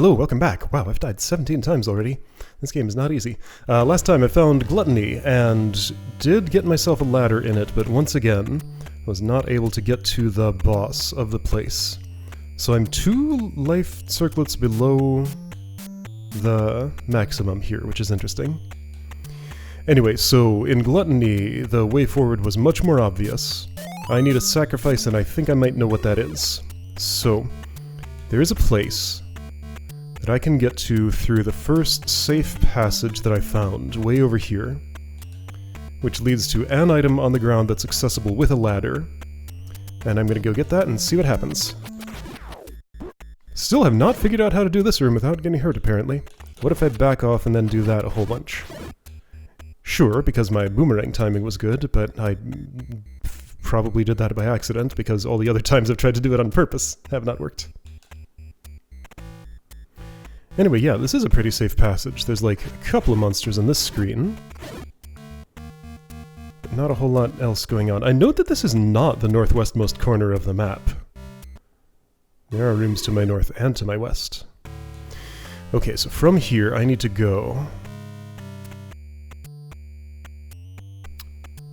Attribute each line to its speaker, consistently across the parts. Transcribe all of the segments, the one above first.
Speaker 1: Hello, welcome back. Wow, I've died 17 times already. This game is not easy. Last time I found Gluttony, and did get myself a ladder in it, but once again, was not able to get to the boss of the place. So I'm 2 life circlets below the maximum here, which is interesting. Anyway, so in Gluttony, the way forward was much more obvious. I need a sacrifice, and I think I might know what that is. So, there is a place that I can get to through the first safe passage that I found, way over here, which leads to an item on the ground that's accessible with a ladder, and I'm gonna go get that and see what happens. Still have not figured out how to do this room without getting hurt, apparently. What if I back off and then do that a whole bunch? Sure, because my boomerang timing was good, but I probably did that by accident, because all the other times I've tried to do it on purpose have not worked. Anyway, yeah, this is a pretty safe passage. There's like a couple of monsters on this screen, but not a whole lot else going on. I note that this is not the northwestmost corner of the map. There are rooms to my north and to my west. Okay, so from here I need to go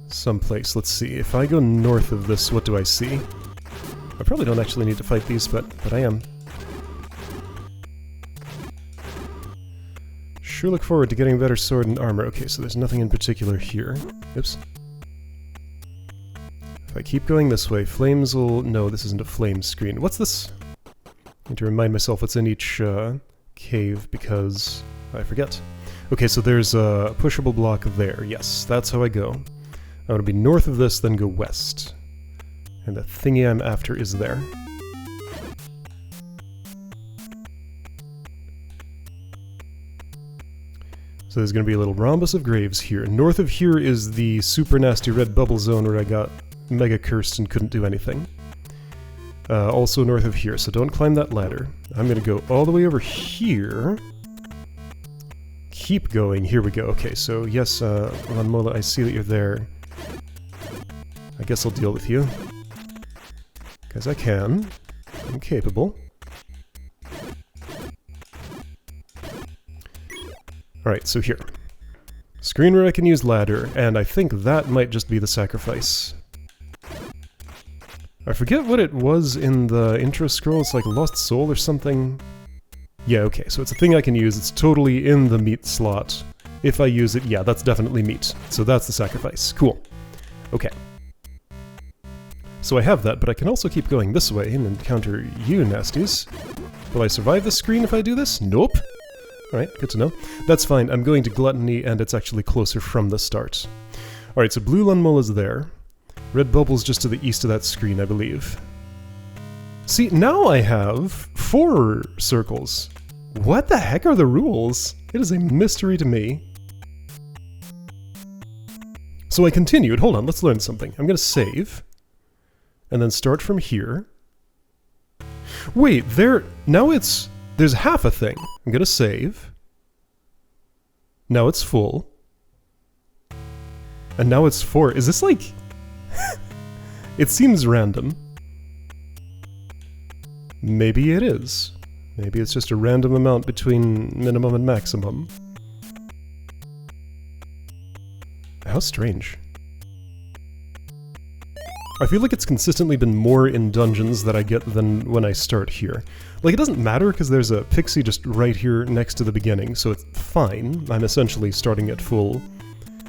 Speaker 1: someplace. Let's see. If I go north of this, what do I see? I probably don't actually need to fight these, but I am. Sure look forward to getting a better sword and armor. Okay, so there's nothing in particular here. Oops. If I keep going this way, flames will... No, this isn't a flame screen. What's this? I need to remind myself what's in each cave, because I forget. Okay, so there's a pushable block there. Yes, that's how I go. I want to be north of this, then go west. And the thingy I'm after is there. So there's going to be a little rhombus of graves here. North of here is the super nasty red bubble zone where I got mega cursed and couldn't do anything. Also north of here, so don't climb that ladder. I'm going to go all the way over here. Keep going. Here we go. Okay, so yes, Lanmola, I see that you're there. I guess I'll deal with you. Because I can. I'm capable. Alright, so here. Screen where I can use ladder, and I think that might just be the sacrifice. I forget what it was in the intro scroll, it's like Lost Soul or something. Yeah, okay, so it's a thing I can use, it's totally in the meat slot. If I use it, yeah, that's definitely meat. So that's the sacrifice. Cool. Okay. So I have that, but I can also keep going this way and encounter you nasties. Will I survive the screen if I do this? Nope. Alright, good to know. That's fine, I'm going to Gluttony, and it's actually closer from the start. Alright, so blue Lunmull is there. Red bubble's just to the east of that screen, I believe. See, now I have 4 circles. What the heck are the rules? It is a mystery to me. So I continued. Hold on, let's learn something. I'm gonna save. And then start from here. Wait, now there's half a thing. I'm gonna save. Now it's full. And now it's 4. Is this like... It seems random. Maybe it is. Maybe it's just a random amount between minimum and maximum. How strange. I feel like it's consistently been more in dungeons that I get than when I start here. Like, it doesn't matter because there's a pixie just right here next to the beginning, so it's fine. I'm essentially starting at full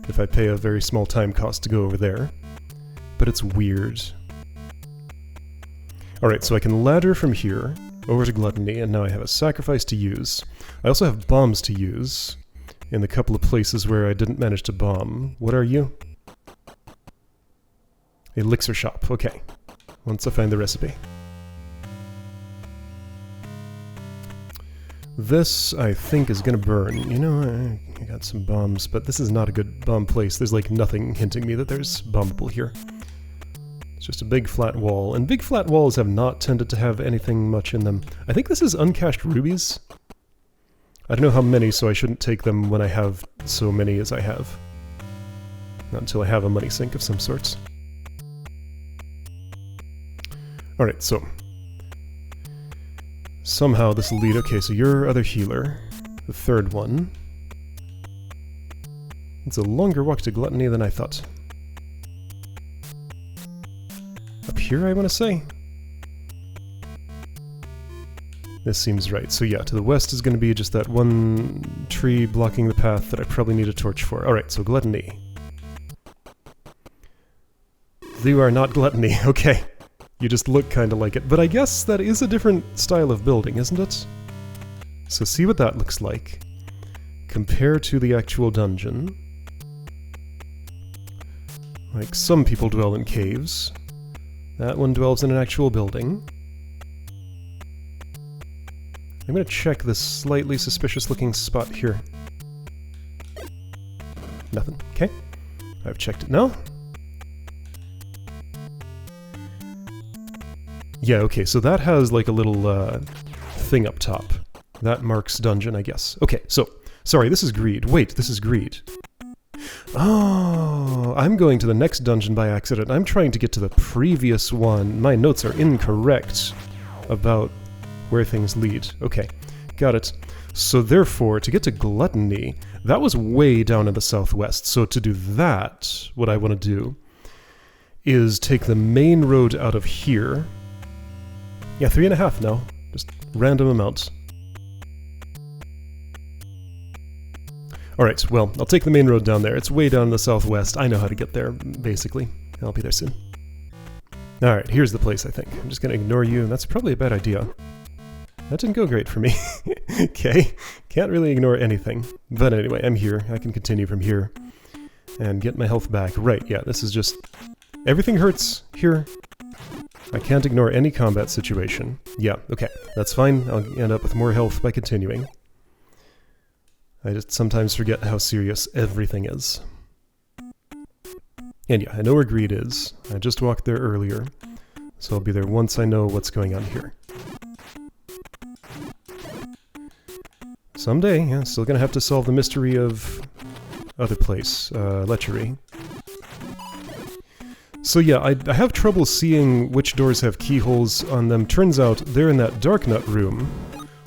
Speaker 1: if I pay a very small time cost to go over there. But it's weird. Alright, so I can ladder from here over to Gluttony, and now I have a sacrifice to use. I also have bombs to use in the couple of places where I didn't manage to bomb. What are you? Elixir shop, okay. Once I find the recipe. This, I think, is gonna burn. You know, I got some bombs, but this is not a good bomb place. There's like nothing hinting me that there's bombable here. It's just a big flat wall, and big flat walls have not tended to have anything much in them. I think this is uncached rubies. I don't know how many, so I shouldn't take them when I have so many as I have. Not until I have a money sink of some sorts. Alright, so Somehow this will lead... Okay, so you're other healer. The third one. It's a longer walk to Gluttony than I thought. Up here, I want to say? This seems right. So yeah, to the west is going to be just that one tree blocking the path that I probably need a torch for. Alright, so Gluttony. You are not Gluttony, okay. You just look kind of like it. But I guess that is a different style of building, isn't it? So see what that looks like. Compare to the actual dungeon. Like, some people dwell in caves. That one dwells in an actual building. I'm gonna check this slightly suspicious-looking spot here. Nothing. Okay. I've checked it now. Yeah, okay, so that has like a little thing up top. That marks dungeon, I guess. Okay, so, sorry, this is greed. Wait, this is greed. Oh, I'm going to the next dungeon by accident. I'm trying to get to the previous one. My notes are incorrect about where things lead. Okay, got it. So therefore, to get to Gluttony, that was way down in the southwest. So to do that, what I want to do is take the main road out of here. Yeah, 3.5 now. Just random amounts. Alright, well, I'll take the main road down there. It's way down in the southwest. I know how to get there, basically. I'll be there soon. Alright, here's the place, I think. I'm just gonna ignore you, and that's probably a bad idea. That didn't go great for me. Okay, can't really ignore anything. But anyway, I'm here. I can continue from here. And get my health back. Right, yeah, this is just... Everything hurts here. I can't ignore any combat situation. Yeah, okay, that's fine. I'll end up with more health by continuing. I just sometimes forget how serious everything is. And yeah, I know where greed is. I just walked there earlier, so I'll be there once I know what's going on here. Someday, yeah, still gonna have to solve the mystery of other place, lechery. So yeah, I have trouble seeing which doors have keyholes on them. Turns out they're in that dark nut room,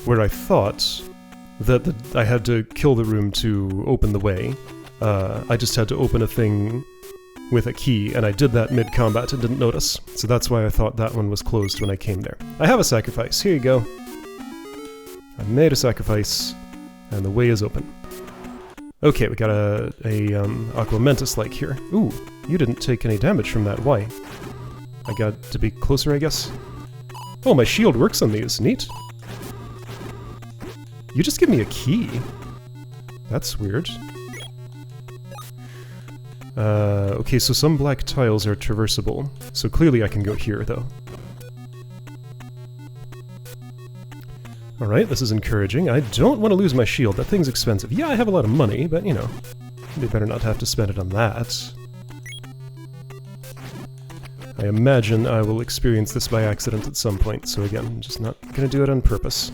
Speaker 1: where I thought that I had to kill the room to open the way. I just had to open a thing with a key, and I did that mid-combat and didn't notice. So that's why I thought that one was closed when I came there. I have a sacrifice. Here you go. I made a sacrifice, and the way is open. Okay, we got a Aquamentus-like here. Ooh, you didn't take any damage from that. Why? I got to be closer, I guess? Oh, my shield works on these. Neat. You just give me a key? That's weird. Okay, so some black tiles are traversable. So clearly I can go here, though. Alright, this is encouraging. I don't want to lose my shield. That thing's expensive. Yeah, I have a lot of money, but, you know, they better not have to spend it on that. I imagine I will experience this by accident at some point, so again, I'm just not gonna do it on purpose.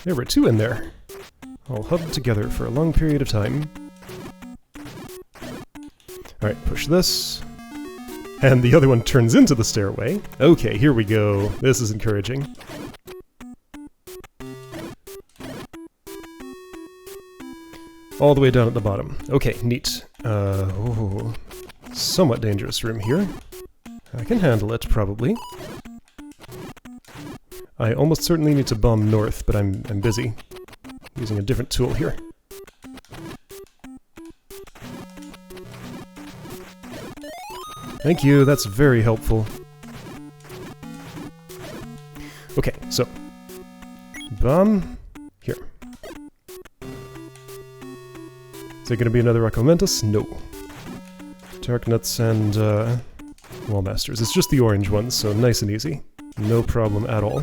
Speaker 1: There were two in there, all huddled together for a long period of time. Alright, push this. And the other one turns into the stairway. Okay, here we go. This is encouraging. All the way down at the bottom. Okay, neat. Oh, somewhat dangerous room here. I can handle it, probably. I almost certainly need to bomb north, but I'm busy. Using a different tool here. Thank you, that's very helpful. Okay, so... bomb... here. Is there gonna be another Aquamentus? No. Dark Nuts and, Wallmasters. It's just the orange ones, so nice and easy. No problem at all.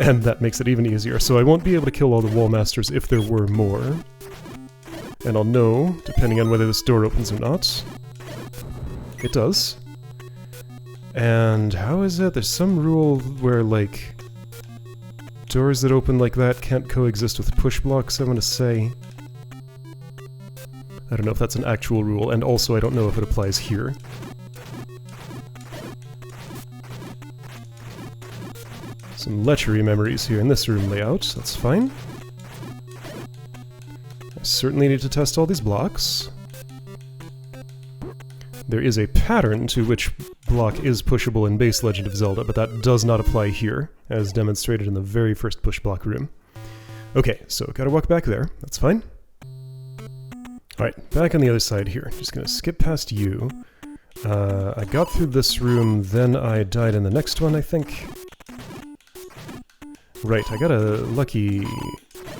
Speaker 1: And that makes it even easier, so I won't be able to kill all the Wallmasters if there were more. And I'll know, depending on whether this door opens or not. It does. And how is it? There's some rule where, like, doors that open like that can't coexist with push blocks, I'm gonna say. I don't know if that's an actual rule, and also I don't know if it applies here. Some lechery memories here in this room layout, that's fine. I certainly need to test all these blocks. There is a pattern to which block is pushable in base Legend of Zelda, but that does not apply here, as demonstrated in the very first push block room. Okay, so gotta walk back there, that's fine. Alright, back on the other side here. Just gonna skip past you. I got through this room, then I died in the next one, I think. Right, I got a lucky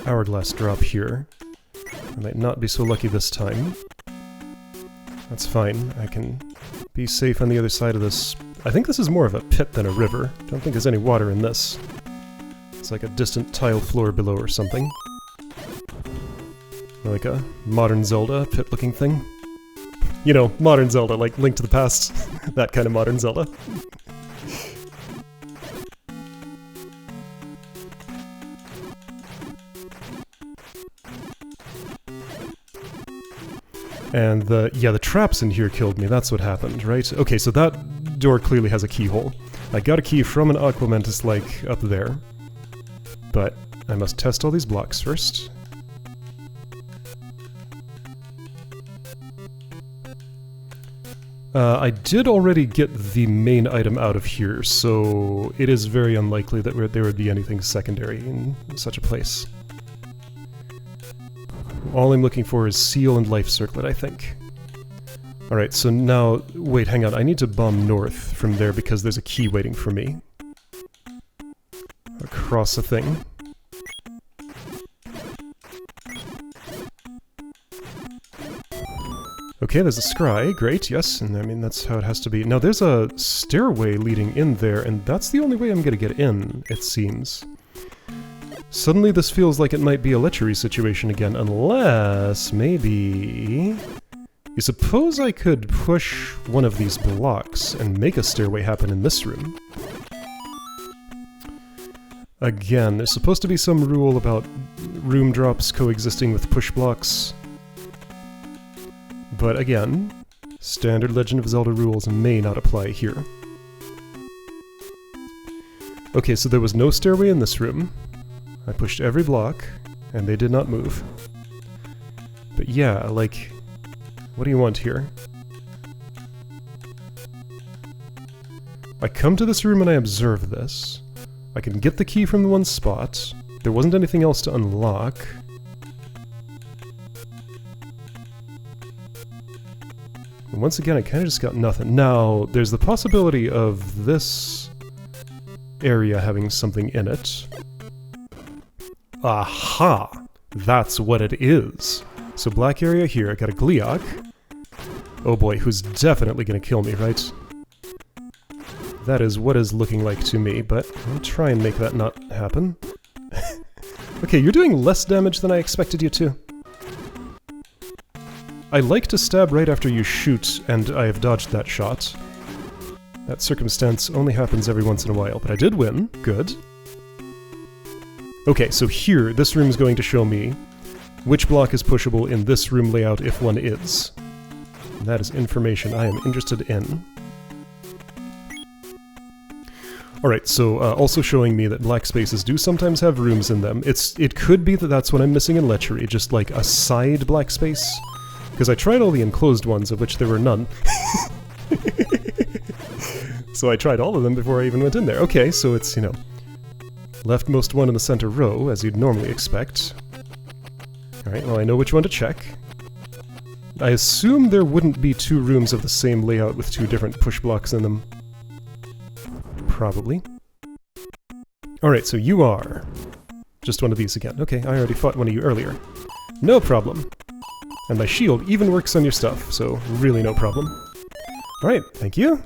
Speaker 1: hourglass drop here. I might not be so lucky this time. That's fine, I can be safe on the other side of this. I think this is more of a pit than a river. Don't think there's any water in this. It's like a distant tile floor below or something. Like a modern Zelda pit-looking thing. You know, modern Zelda, like Link to the Past. That kind of modern Zelda. And the traps in here killed me, that's what happened, right? Okay, so that door clearly has a keyhole. I got a key from an Aquamentus, like, up there. But I must test all these blocks first. I did already get the main item out of here, so it is very unlikely that there would be anything secondary in such a place. All I'm looking for is Seal and Life Circlet, I think. Alright, so now... Wait, hang on. I need to bomb north from there because there's a key waiting for me. Across a thing. Okay, there's a scry. Great, yes. And I mean, that's how it has to be. Now, there's a stairway leading in there, and that's the only way I'm gonna get in, it seems. Suddenly this feels like it might be a lechery situation again, unless maybe... You suppose I could push one of these blocks and make a stairway happen in this room. Again, there's supposed to be some rule about room drops coexisting with push blocks. But again, standard Legend of Zelda rules may not apply here. Okay, so there was no stairway in this room. I pushed every block, and they did not move. But yeah, like, what do you want here? I come to this room and I observe this. I can get the key from the one spot. There wasn't anything else to unlock. And once again, I kind of just got nothing. Now, there's the possibility of this area having something in it. Aha! That's what it is. So black area here, I got a Gleeok. Oh boy, who's definitely gonna kill me, right? That is what is looking like to me, but I'll try and make that not happen. Okay, you're doing less damage than I expected you to. I like to stab right after you shoot, and I have dodged that shot. That circumstance only happens every once in a while, but I did win. Good. Okay, so here, this room is going to show me which block is pushable in this room layout if one is. And that is information I am interested in. Alright, so also showing me that black spaces do sometimes have rooms in them. It could be that that's what I'm missing in Lechery, just like a side black space. Because I tried all the enclosed ones, of which there were none. So I tried all of them before I even went in there. Okay, so it's, you know, leftmost one in the center row, as you'd normally expect. Alright, well I know which one to check. I assume there wouldn't be two rooms of the same layout with two different push blocks in them. Probably. Alright, so you are just one of these again. Okay, I already fought one of you earlier. No problem. And my shield even works on your stuff, so really no problem. Alright, thank you.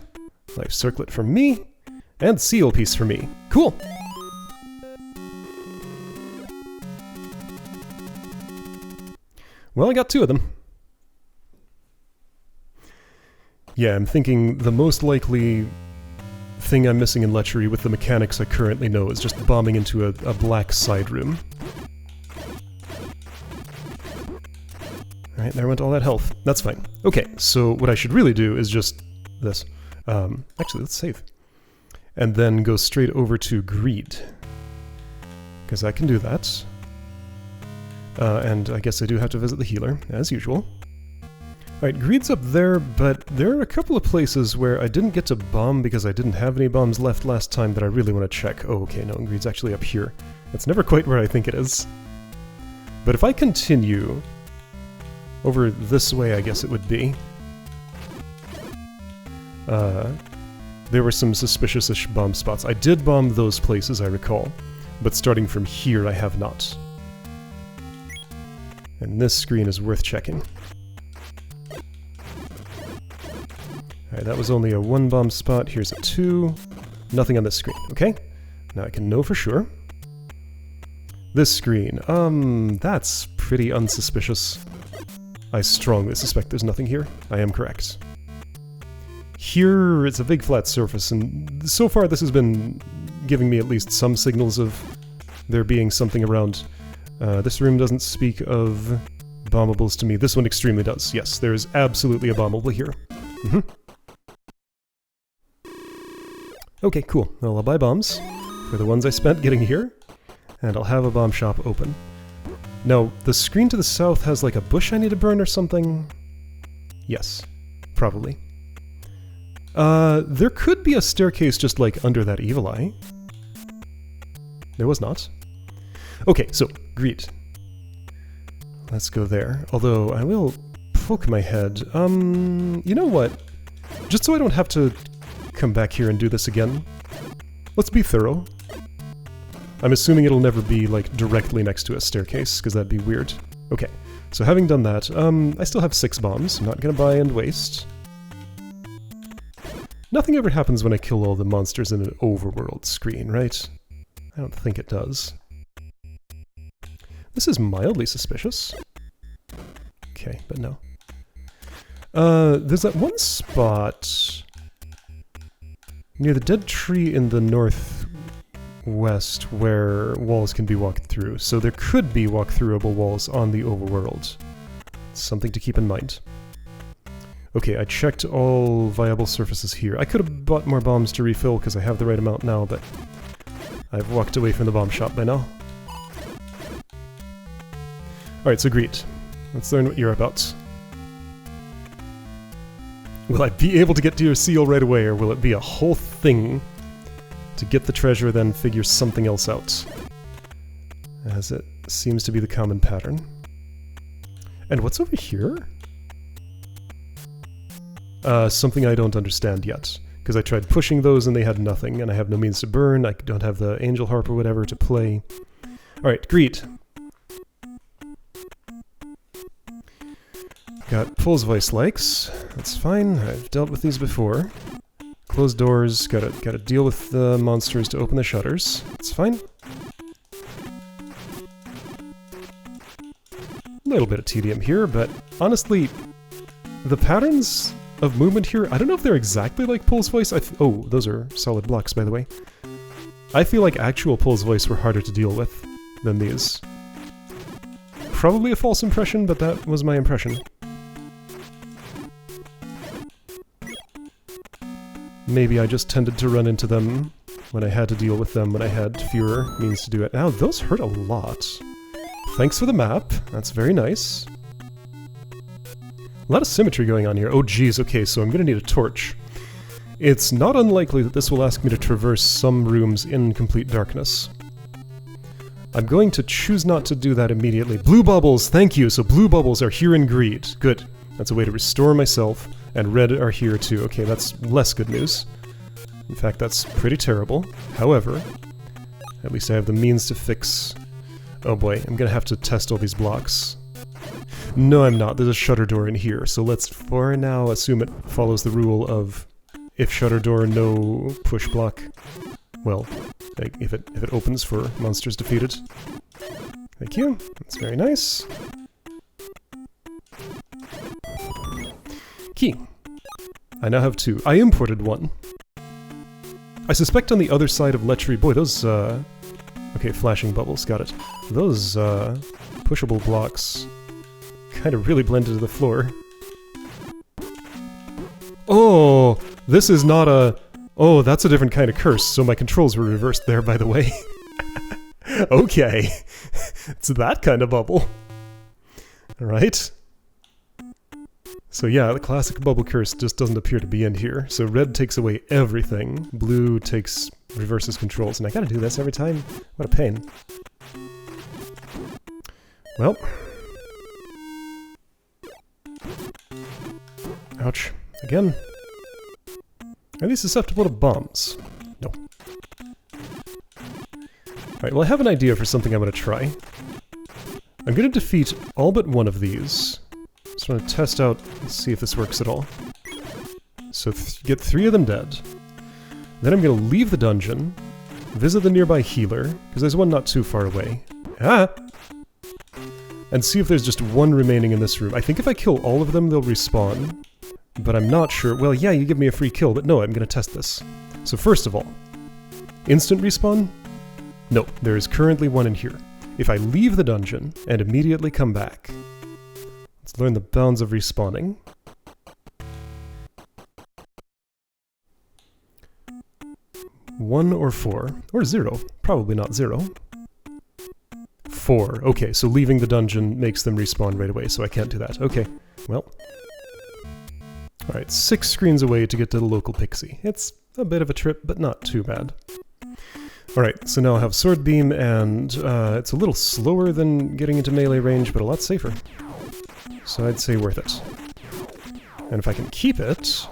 Speaker 1: Life Circlet for me. And Seal piece for me. Cool! Well, I got two of them. Yeah, I'm thinking the most likely thing I'm missing in Lechery with the mechanics I currently know is just bombing into a black side room. Alright, Alright, there went all that health. That's fine. Okay, so what I should really do is just this. Actually, let's save. And then go straight over to Greed. Because I can do that. And I guess I do have to visit the healer, as usual. Alright, Greed's up there, but there are a couple of places where I didn't get to bomb because I didn't have any bombs left last time that I really want to check. Oh, okay, no, Greed's actually up here. It's never quite where I think it is. But if I continue over this way, I guess it would be. There were some suspicious-ish bomb spots. I did bomb those places, I recall. But starting from here, I have not. And this screen is worth checking. Alright, that was only a 1 bomb spot. Here's a 2. Nothing on this screen. Okay? Now I can know for sure. This screen. That's pretty unsuspicious. I strongly suspect there's nothing here. I am correct. Here, it's a big flat surface, and so far this has been giving me at least some signals of there being something around. This room doesn't speak of bombables to me. This one extremely does. Yes, there is absolutely a bombable here. Okay, cool. Well, I'll buy bombs for the ones I spent getting here, and I'll have a bomb shop open. Now, the screen to the south has like a bush I need to burn or something? Yes, probably. There could be a staircase just like under that evil eye. There was not. Okay, so, Greed. Let's go there. Although, I will poke my head. You know what? Just so I don't have to come back here and do this again, let's be thorough. I'm assuming it'll never be, like, directly next to a staircase, because that'd be weird. Okay, so having done that, I still have 6 bombs. I'm not gonna buy and waste. Nothing ever happens when I kill all the monsters in an overworld screen, right? I don't think it does. This is mildly suspicious. Okay, but no. There's that one spot near the dead tree in the northwest where walls can be walked through. So there could be walk-throughable walls on the overworld. Something to keep in mind. Okay, I checked all viable surfaces here. I could have bought more bombs to refill because I have the right amount now, but I've walked away from the bomb shop by now. Alright, so Greed. Let's learn what you're about. Will I be able to get to your seal right away, or will it be a whole thing to get the treasure, then figure something else out? As it seems to be the common pattern. And what's over here? Something I don't understand yet. Because I tried pushing those and they had nothing, and I have no means to burn, I don't have the angel harp or whatever to play. Alright, Greed. Got Pulse Voice likes. That's fine. I've dealt with these before. Closed doors. Gotta deal with the monsters to open the shutters. It's fine. A little bit of tedium here, but honestly, the patterns of movement here, I don't know if they're exactly like Pulse Voice. Oh, those are solid blocks, by the way. I feel like actual Pulse Voice were harder to deal with than these. Probably a false impression, but that was my impression. Maybe I just tended to run into them when I had to deal with them when I had fewer means to do it. Now, those hurt a lot. Thanks for the map. That's very nice. A lot of symmetry going on here. Oh geez, okay, so I'm gonna need a torch. It's not unlikely that this will ask me to traverse some rooms in complete darkness. I'm going to choose not to do that immediately. Blue bubbles, thank you! So blue bubbles are here in Greed. Good. That's a way to restore myself. And red are here too. Okay, that's less good news. In fact, that's pretty terrible. However, at least I have the means to fix... Oh boy, I'm gonna have to test all these blocks. No, I'm not. There's a shutter door in here, so let's for now assume it follows the rule of if shutter door, no push block. Well, like if it opens for monsters defeated. Thank you. That's very nice. Key. I now have 2. I imported 1. I suspect on the other side of lechery... Boy, those, okay, flashing bubbles, got it. Those, pushable blocks kind of really blend into the floor. Oh, this is not a... Oh, that's a different kind of curse, so my controls were reversed there, by the way. Okay. It's that kind of bubble. Alright. So yeah, the classic bubble curse just doesn't appear to be in here. So red takes away everything, blue reverses controls, and I gotta do this every time? What a pain. Well. Ouch. Again. Are these susceptible to bombs? No. Alright, well I have an idea for something I'm gonna try. I'm gonna defeat all but one of these. Just want to test out, see if this works at all. So get 3 of them dead. Then I'm gonna leave the dungeon, visit the nearby healer, because there's one not too far away. Ah! And see if there's just one remaining in this room. I think if I kill all of them, they'll respawn. But I'm not sure. Well, yeah, you give me a free kill, but no, I'm gonna test this. So first of all, instant respawn? No, there is currently one in here. If I leave the dungeon and immediately come back, let's learn the bounds of respawning. One or 4, or 0. Probably not 0. 4. Okay, so leaving the dungeon makes them respawn right away, so I can't do that. Okay, well. Alright, 6 screens away to get to the local pixie. It's a bit of a trip, but not too bad. Alright, so now I have Sword Beam, and it's a little slower than getting into melee range, but a lot safer. So I'd say worth it. And if I can keep it,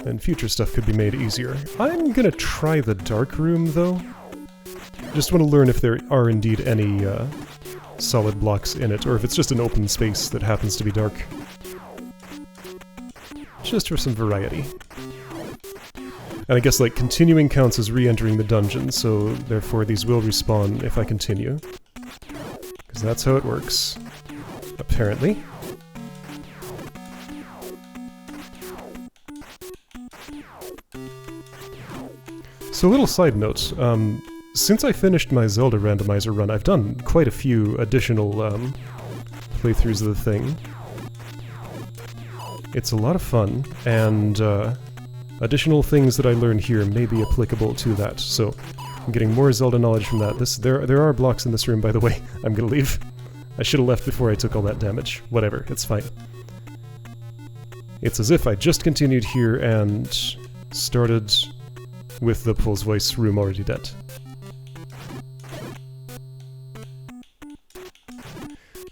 Speaker 1: then future stuff could be made easier. I'm gonna try the dark room, though. Just want to learn if there are indeed any solid blocks in it, or if it's just an open space that happens to be dark. Just for some variety. And I guess, like, continuing counts as re-entering the dungeon, so therefore these will respawn if I continue. Because that's how it works. Apparently. So a little side note, since I finished my Zelda randomizer run, I've done quite a few additional playthroughs of the thing. It's a lot of fun, and additional things that I learned here may be applicable to that, so I'm getting more Zelda knowledge from that. There are blocks in this room, by the way. I'm gonna leave. I should have left before I took all that damage. Whatever, it's fine. It's as if I just continued here and started with the Pool's Voice room already dead.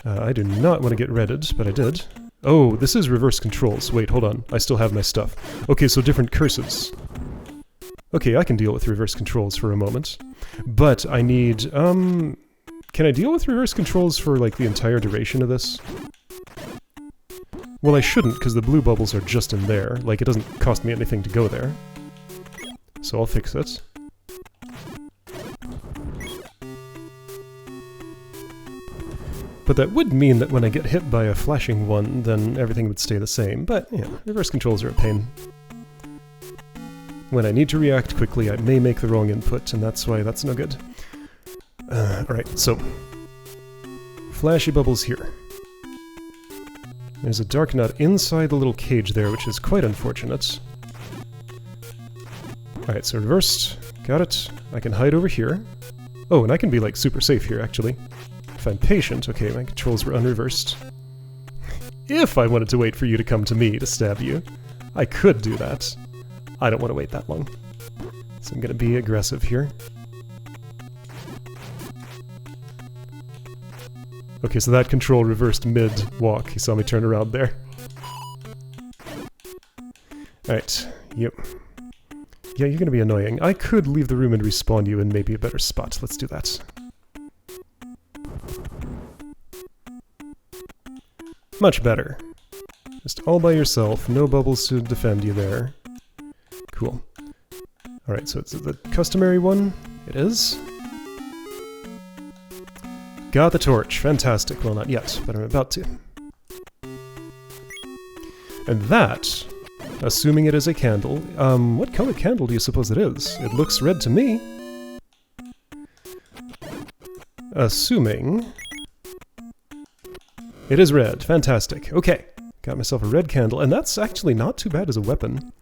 Speaker 1: I do not want to get redded, but I did. Oh, this is reverse controls. Wait, hold on. I still have my stuff. Okay, so different curses. Okay, I can deal with reverse controls for a moment. But I need, can I deal with reverse controls for, like, the entire duration of this? Well, I shouldn't, because the blue bubbles are just in there. Like, it doesn't cost me anything to go there. So I'll fix it. But that would mean that when I get hit by a flashing one, then everything would stay the same. But, yeah, reverse controls are a pain. When I need to react quickly, I may make the wrong input, and that's why that's no good. Alright, so... flashy bubbles here. There's a dark nut inside the little cage there, which is quite unfortunate. Alright, so reversed. Got it. I can hide over here. Oh, and I can be, like, super safe here, actually. If I'm patient, okay, my controls were unreversed. If I wanted to wait for you to come to me to stab you, I could do that. I don't want to wait that long. So I'm gonna be aggressive here. Okay, so that control reversed mid-walk. You saw me turn around there. Alright, yep. Yeah, you're gonna be annoying. I could leave the room and respawn you in maybe a better spot. Let's do that. Much better. Just all by yourself, no bubbles to defend you there. Cool. Alright, so it's the customary one? It is? Got the torch. Fantastic. Well, not yet, but I'm about to. And that, assuming it is a candle, what color candle do you suppose it is? It looks red to me. It is red. Fantastic. Okay. Got myself a red candle, and that's actually not too bad as a weapon.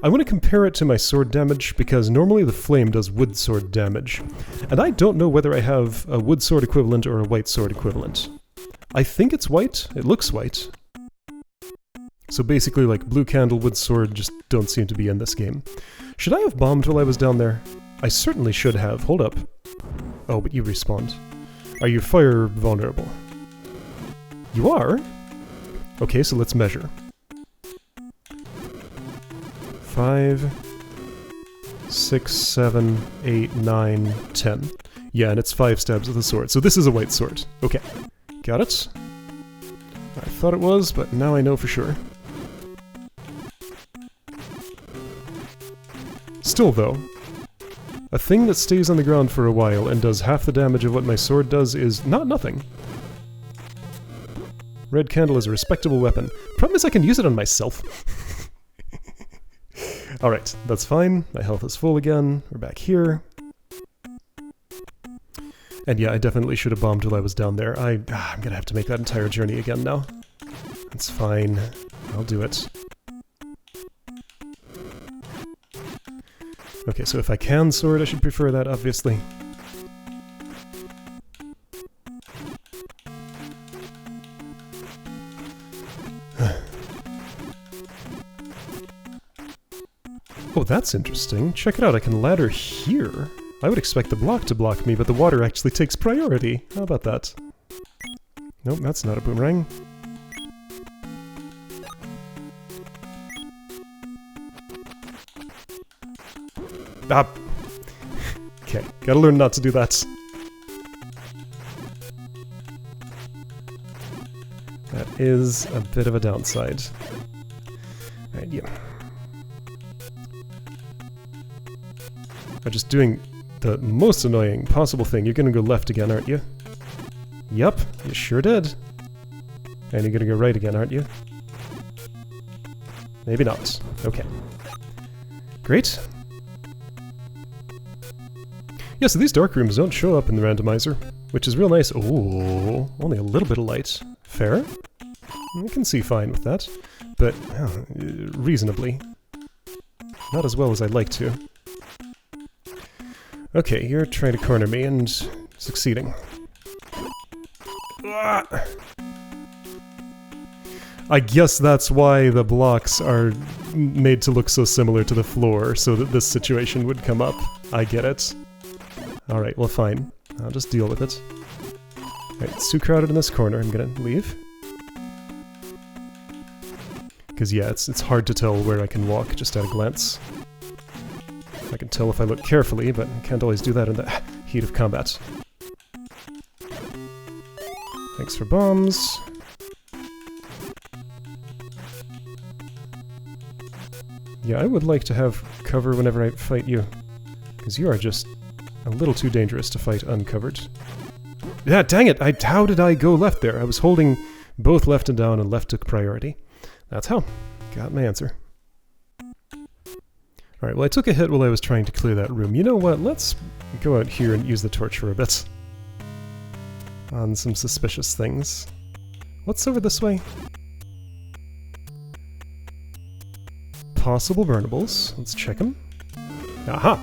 Speaker 1: I want to compare it to my sword damage, because normally the flame does wood sword damage. And I don't know whether I have a wood sword equivalent or a white sword equivalent. I think it's white. It looks white. So basically, like, blue candle, wood sword just don't seem to be in this game. Should I have bombed while I was down there? I certainly should have. Hold up. Oh, but you respawned. Are you fire vulnerable? You are? Okay, so let's measure. 5, 6, 7, 8, 9, 10. Yeah, and it's 5 stabs with a sword. So this is a white sword. Okay. Got it? I thought it was, but now I know for sure. Still, though, a thing that stays on the ground for a while and does half the damage of what my sword does is not nothing. Red candle is a respectable weapon. Problem is I can use it on myself. Alright, that's fine. My health is full again. We're back here. And yeah, I definitely should have bombed while I was down there. I'm gonna have to make that entire journey again now. It's fine. I'll do it. Okay, so if I can sword, I should prefer that, obviously. Oh, that's interesting. Check it out, I can ladder here. I would expect the block to block me, but the water actually takes priority. How about that? Nope, that's not a boomerang. Ah! Okay, gotta learn not to do that. That is a bit of a downside. Alright, yeah. I'm just doing the most annoying possible thing. You're gonna go left again, aren't you? Yep, you sure did. And you're gonna go right again, aren't you? Maybe not. Okay. Great. Yeah, so these dark rooms don't show up in the randomizer, which is real nice. Oh, only a little bit of light. Fair. I can see fine with that, but reasonably. Not as well as I'd like to. Okay, you're trying to corner me and succeeding. I guess that's why the blocks are made to look so similar to the floor, so that this situation would come up. I get it. Alright, well fine. I'll just deal with it. Alright, it's too crowded in this corner. I'm gonna leave. Because yeah, it's hard to tell where I can walk just at a glance. I can tell if I look carefully, but I can't always do that in the heat of combat. Thanks for bombs. Yeah, I would like to have cover whenever I fight you. Because you are just a little too dangerous to fight uncovered. Yeah, dang it! How did I go left there? I was holding both left and down, and left took priority. That's how. Got my answer. Alright, well I took a hit while I was trying to clear that room. You know what? Let's go out here and use the torch for a bit. On some suspicious things. What's over this way? Possible burnables. Let's check them. Aha!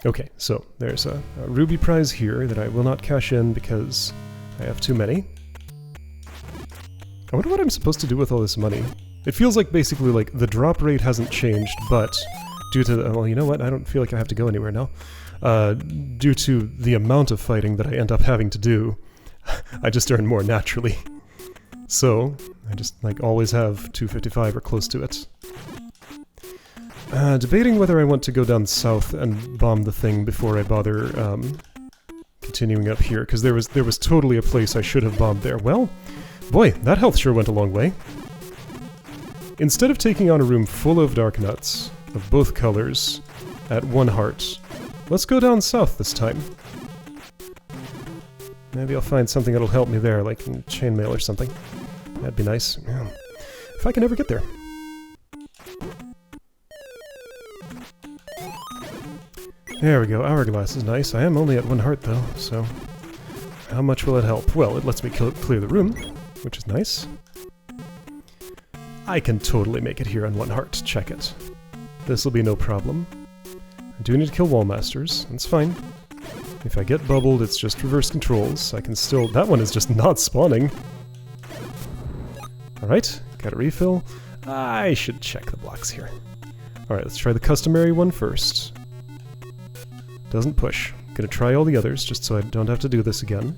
Speaker 1: Okay, so there's a ruby prize here that I will not cash in because I have too many. I wonder what I'm supposed to do with all this money. It feels like basically like the drop rate hasn't changed, but due to the, well, you know what? I don't feel like I have to go anywhere now. Due to the amount of fighting that I end up having to do, I just earn more naturally. So I just like always have 255 or close to it. Debating whether I want to go down south and bomb the thing before I bother continuing up here, because there was totally a place I should have bombed there. Well, boy, that health sure went a long way. Instead of taking on a room full of dark nuts, of both colors, at 1 heart, let's go down south this time. Maybe I'll find something that'll help me there, like chainmail or something. That'd be nice. Yeah. If I can ever get there. There we go, hourglass is nice. I am only at 1 heart though, so... how much will it help? Well, it lets me clear the room, which is nice. I can totally make it here on 1 heart. Check it. This'll be no problem. I do need to kill Wallmasters. That's fine. If I get bubbled, it's just reverse controls. I can still... That one is just not spawning. Alright, got a refill. I should check the blocks here. Alright, let's try the customary one first. Doesn't push. Gonna try all the others, just so I don't have to do this again.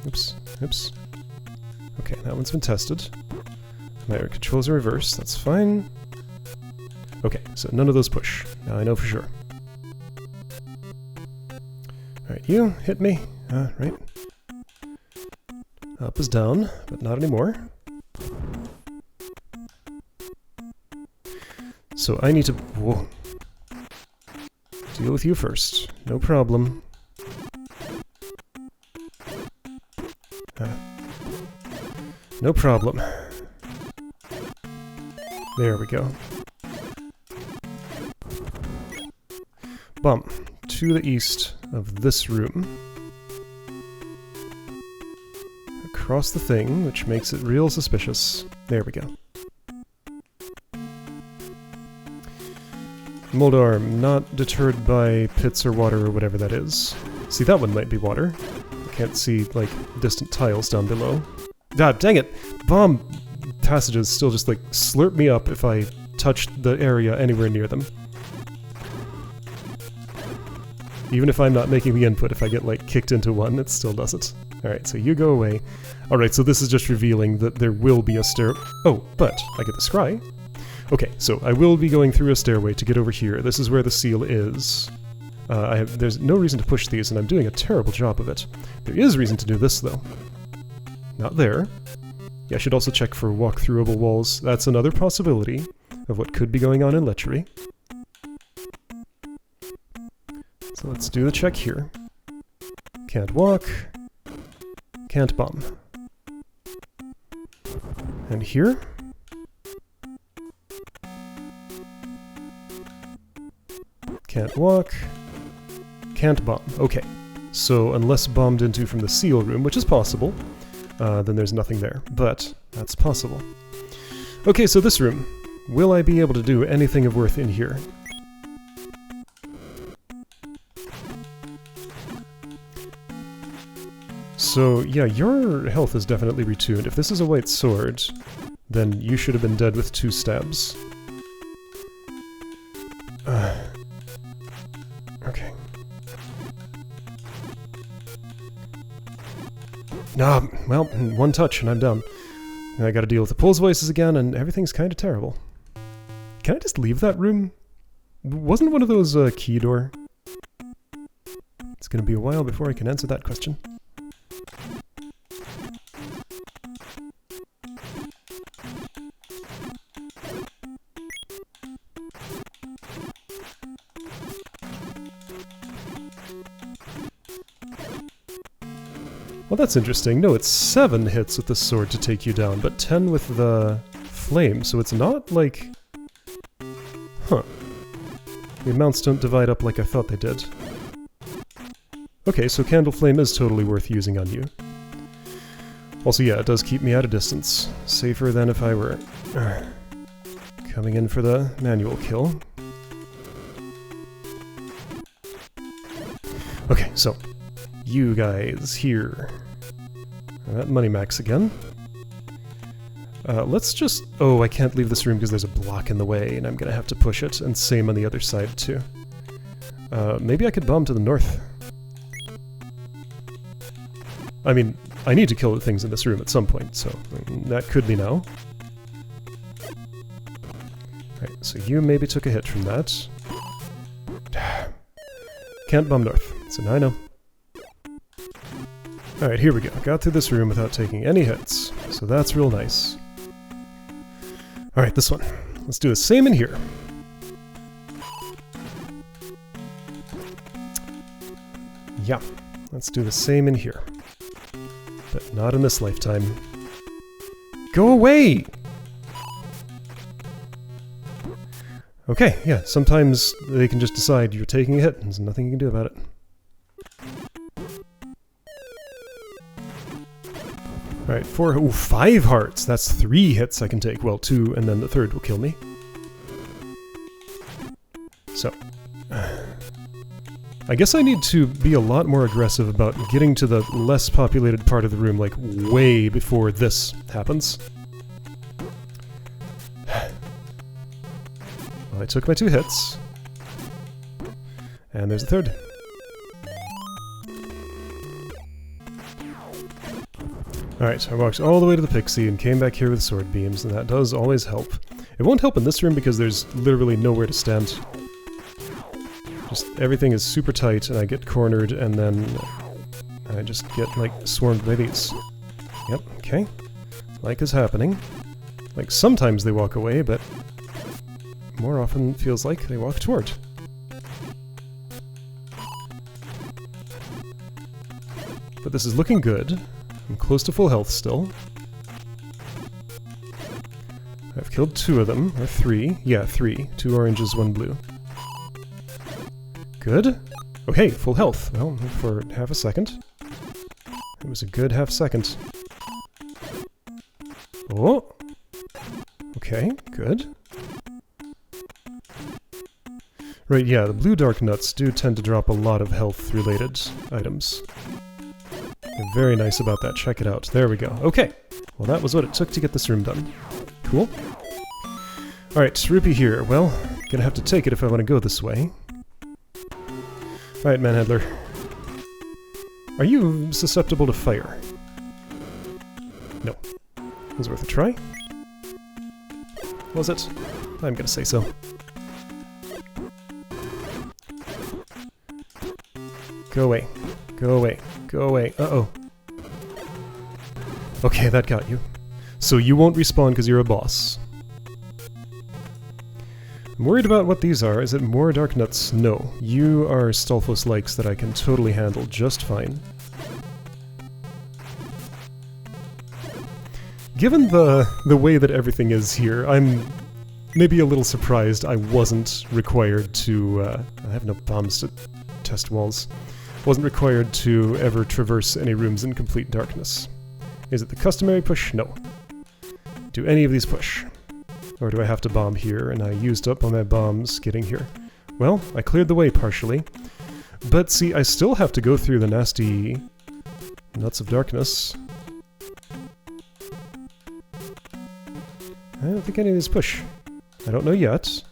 Speaker 1: Oops, oops. Okay, that one's been tested. My controls are reversed, that's fine. Okay, so none of those push. Now I know for sure. Alright, you, hit me. Right. Up is down, but not anymore. So I need to... Whoa. Deal with you first. No problem. No problem. There we go. Bump. To the east of this room. Across the thing, which makes it real suspicious. There we go. Moldarm, not deterred by pits or water or whatever that is. See, that one might be water. I can't see, like, distant tiles down below. Ah, dang it! Bomb passages still just, like, slurp me up if I touch the area anywhere near them. Even if I'm not making the input, if I get, like, kicked into one, it still does it. Alright, so you go away. Alright, so this is just revealing that there will be a stair... Oh, but I get the scry. Okay, so I will be going through a stairway to get over here. This is where the seal is. There's no reason to push these, and I'm doing a terrible job of it. There is reason to do this, though. Not there. Yeah, I should also check for walk-throughable walls. That's another possibility of what could be going on in Lechery. So let's do the check here. Can't walk. Can't bomb. And here? Can't walk. Can't bomb. Okay. So unless bombed into from the seal room, which is possible, then there's nothing there. But that's possible. Okay, so this room. Will I be able to do anything of worth in here? So, yeah, your health is definitely retuned. If this is a white sword, then you should have been dead with 2 stabs. Okay. Well, 1 touch and I'm done. I gotta deal with the Pulse Voices again, and everything's kinda terrible. Can I just leave that room? Wasn't one of those a key door? It's gonna be a while before I can answer that question. Well, that's interesting. No, it's 7 hits with the sword to take you down, but 10 with the flame, so it's not like... Huh. The amounts don't divide up like I thought they did. Okay, so Candle Flame is totally worth using on you. Also, yeah, it does keep me at a distance. Safer than if I were coming in for the manual kill. Okay, so... You guys here. That money max again. Let's just... Oh, I can't leave this room because there's a block in the way, and I'm gonna have to push it, and same on the other side, too. Maybe I could bomb to the north. I mean, I need to kill the things in this room at some point, so that could be now. Alright, so you maybe took a hit from that. Can't bomb north, so now I know. Alright, here we go. Got through this room without taking any hits, so that's real nice. Alright, this one. Let's do the same in here. Yeah, let's do the same in here. But not in this lifetime. Go away! Okay, yeah, sometimes they can just decide you're taking a hit, and there's nothing you can do about it. Alright, 5 hearts! That's 3 hits I can take. Well, 2, and then the third will kill me. So, I guess I need to be a lot more aggressive about getting to the less populated part of the room, like, way before this happens. Well, I took my 2 hits. And there's a third. Alright, I walked all the way to the pixie and came back here with sword beams, and that does always help. It won't help in this room because there's literally nowhere to stand. Just everything is super tight, and I get cornered, and then I just get, like, swarmed by these. Yep, okay. Like is happening. Like, sometimes they walk away, but more often feels like they walk toward. But this is looking good. I'm close to full health still. I've killed 2 of them, or 3. Yeah, 3. 2 oranges, 1 blue. Good. Okay, full health. Well, for half a second. It was a good half second. Oh! Okay, good. Right, yeah, the blue dark nuts do tend to drop a lot of health-related items. They're very nice about that. Check it out. There we go. Okay. Well, that was what it took to get this room done. Cool. Alright, rupee here. Well, gonna have to take it if I want to go this way. Alright, manhandler. Are you susceptible to fire? No. It was worth a try. Was it? I'm gonna say so. Go away. Go away. Go away. Uh-oh. Okay, that got you. So you won't respawn because you're a boss. I'm worried about what these are. Is it more dark nuts? No. You are Stolfos-likes that I can totally handle just fine. Given the way that everything is here, I'm maybe a little surprised I wasn't required to... I have no bombs to test walls. Wasn't required to ever traverse any rooms in complete darkness. Is it the customary push? No. Do any of these push? Or do I have to bomb here, and I used up all my bombs getting here? Well, I cleared the way partially. But see, I still have to go through the nasty nuts of darkness. I don't think any of these push. I don't know yet.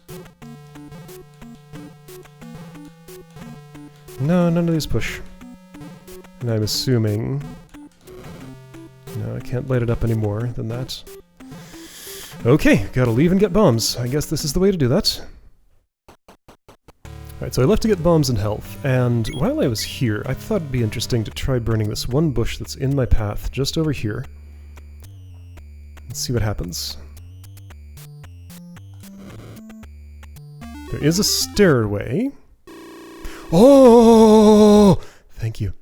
Speaker 1: No, none of these push. And I'm assuming... No, I can't light it up any more than that. Okay, gotta leave and get bombs. I guess this is the way to do that. Alright, so I left to get bombs and health, and while I was here, I thought it'd be interesting to try burning this one bush that's in my path, just over here. Let's see what happens. There is a stairway. Oh! Thank you.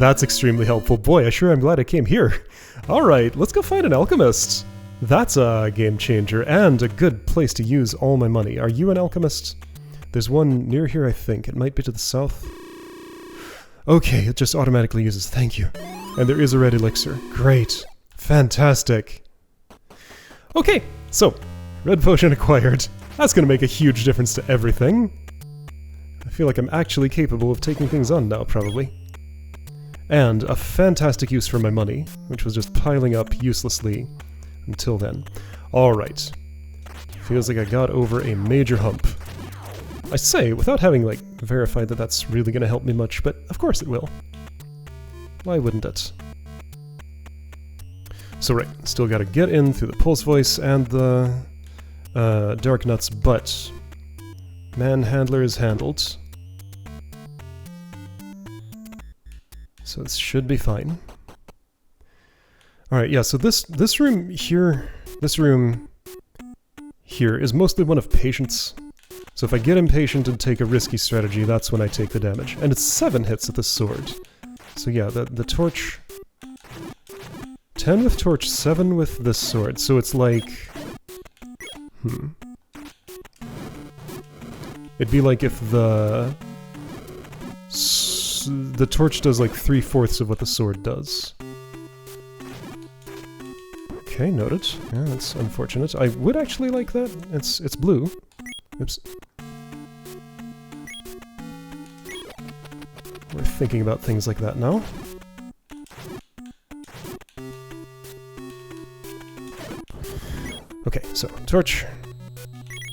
Speaker 1: That's extremely helpful. Boy, I sure am glad I came here. Alright, let's go find an alchemist. That's a game changer, and a good place to use all my money. Are you an alchemist? There's one near here, I think. It might be to the south. Okay, it just automatically uses thank you. And there is a red elixir. Great. Fantastic. Okay, so, red potion acquired. That's gonna make a huge difference to everything. I feel like I'm actually capable of taking things on now, probably. And a fantastic use for my money, which was just piling up uselessly until then. Alright. Feels like I got over a major hump. I say, without having, like, verified that that's really gonna help me much, but of course it will. Why wouldn't it? So right, still gotta get in through the pulse voice and the dark nuts, but manhandler is handled. So this should be fine. Alright, yeah, so this room here is mostly one of patience. So if I get impatient and take a risky strategy, that's when I take the damage. And it's 7 hits with the sword. So yeah, the torch... 10 with torch, 7 with the sword, so it's like... It'd be like if the torch does like 3/4 of what the sword does. Okay, noted. Yeah, that's unfortunate. I would actually like that. It's blue. Oops. We're thinking about things like that now. Okay, so torch.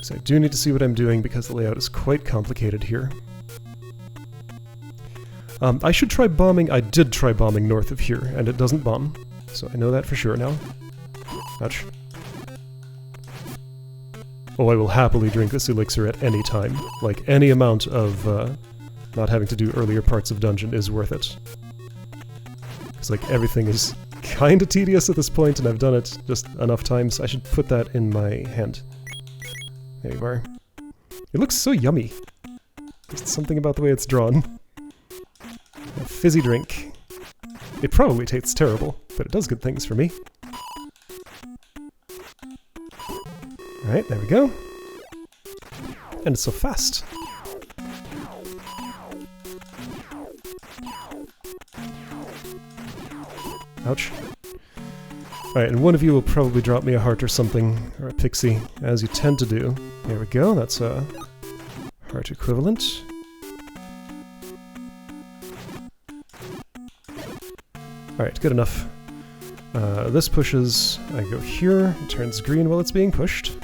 Speaker 1: So I do need to see what I'm doing because the layout is quite complicated here. I should try bombing. I did try bombing north of here, and it doesn't bomb. So I know that for sure now. Ouch. Oh, I will happily drink this elixir at any time. Like, any amount of not having to do earlier parts of dungeon is worth it. Because, like, everything is kinda tedious at this point, and I've done it just enough times. I should put that in my hand. There you are. It looks so yummy. Just something about the way it's drawn. A fizzy drink. It probably tastes terrible, but it does good things for me. Alright, there we go. And it's so fast. Ouch. Alright, and one of you will probably drop me a heart or something, or a pixie, as you tend to do. There we go, that's a heart equivalent. Alright, good enough. This pushes, I go here, it turns green while it's being pushed.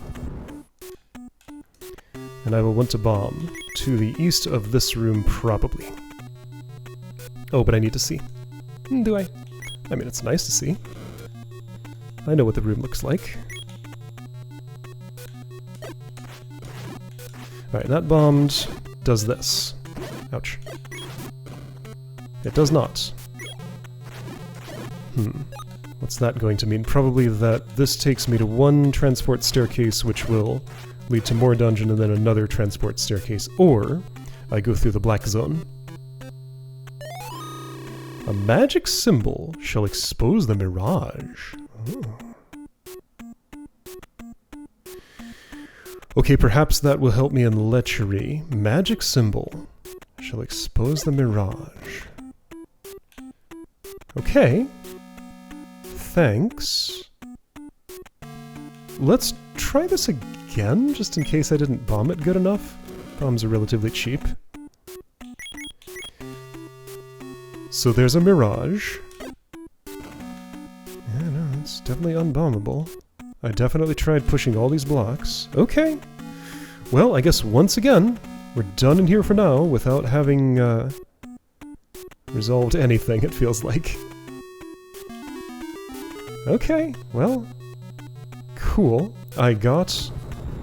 Speaker 1: And I will want to bomb to the east of this room, probably. Oh, but I need to see. Do I? I mean, it's nice to see. I know what the room looks like. Alright, that bombed does this. Ouch. It does not. What's that going to mean? Probably that this takes me to one transport staircase, which will lead to more dungeon and then another transport staircase, or I go through the black zone. A magic symbol shall expose the mirage. Oh. Okay, perhaps that will help me in lechery. Magic symbol shall expose the mirage. Okay. Thanks. Let's try this again, just in case I didn't bomb it good enough. Bombs are relatively cheap. So there's a mirage. Yeah, no, it's definitely unbombable. I definitely tried pushing all these blocks. Okay. Well, I guess once again, we're done in here for now without having resolved anything, it feels like. Okay, well, cool. I got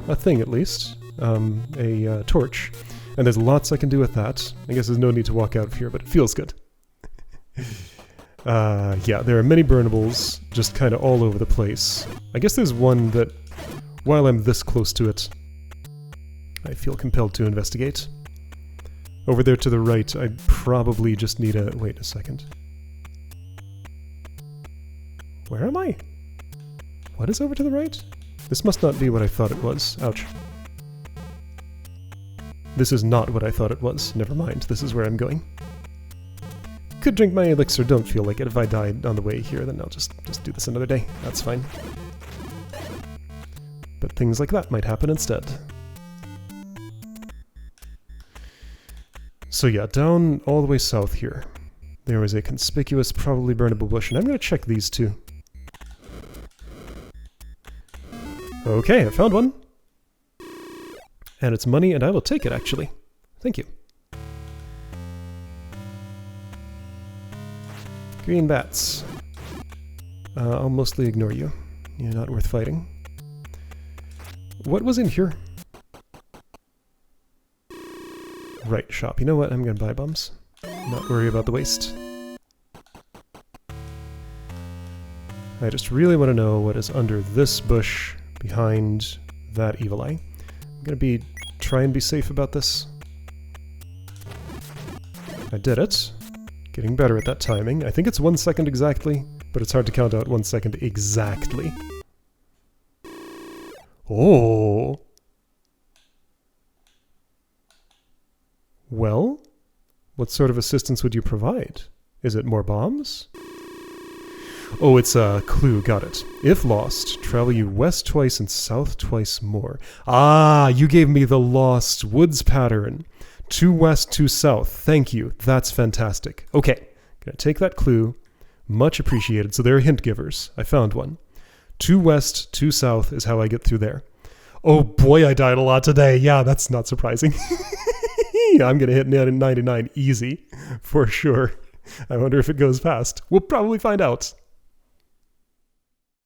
Speaker 1: a thing at least, a torch, and there's lots I can do with that. I guess there's no need to walk out of here, but it feels good. Yeah, there are many burnables just kind of all over the place. I guess there's one that, while I'm this close to it, I feel compelled to investigate. Over there to the right, I probably just need a... wait a second. Where am I? What is over to the right? This must not be what I thought it was. Ouch. This is not what I thought it was. Never mind, this is where I'm going. Could drink my elixir, don't feel like it. If I died on the way here, then I'll just do this another day. That's fine. But things like that might happen instead. So yeah, down all the way south here, there was a conspicuous, probably burnable bush, and I'm going to check these two. Okay, I found one. And it's money, and I will take it, actually. Thank you. Green bats. I'll mostly ignore you. You're not worth fighting. What was in here? Right, shop. You know what? I'm gonna buy bombs. Not worry about the waste. I just really want to know what is under this bush behind that evil eye. I'm gonna try and be safe about this. I did it. Getting better at that timing. I think it's 1 second exactly, but it's hard to count out 1 second exactly. Oh! Well, what sort of assistance would you provide? Is it more bombs? Oh, it's a clue. Got it. If lost, travel you west twice and south twice more. Ah, you gave me the Lost Woods pattern. 2 west, 2 south. Thank you. That's fantastic. Okay, gonna take that clue. Much appreciated. So they're hint givers. I found one. 2 west, 2 south is how I get through there. Oh boy, I died a lot today. Yeah, that's not surprising. I'm gonna hit 99 easy, for sure. I wonder if it goes past. We'll probably find out.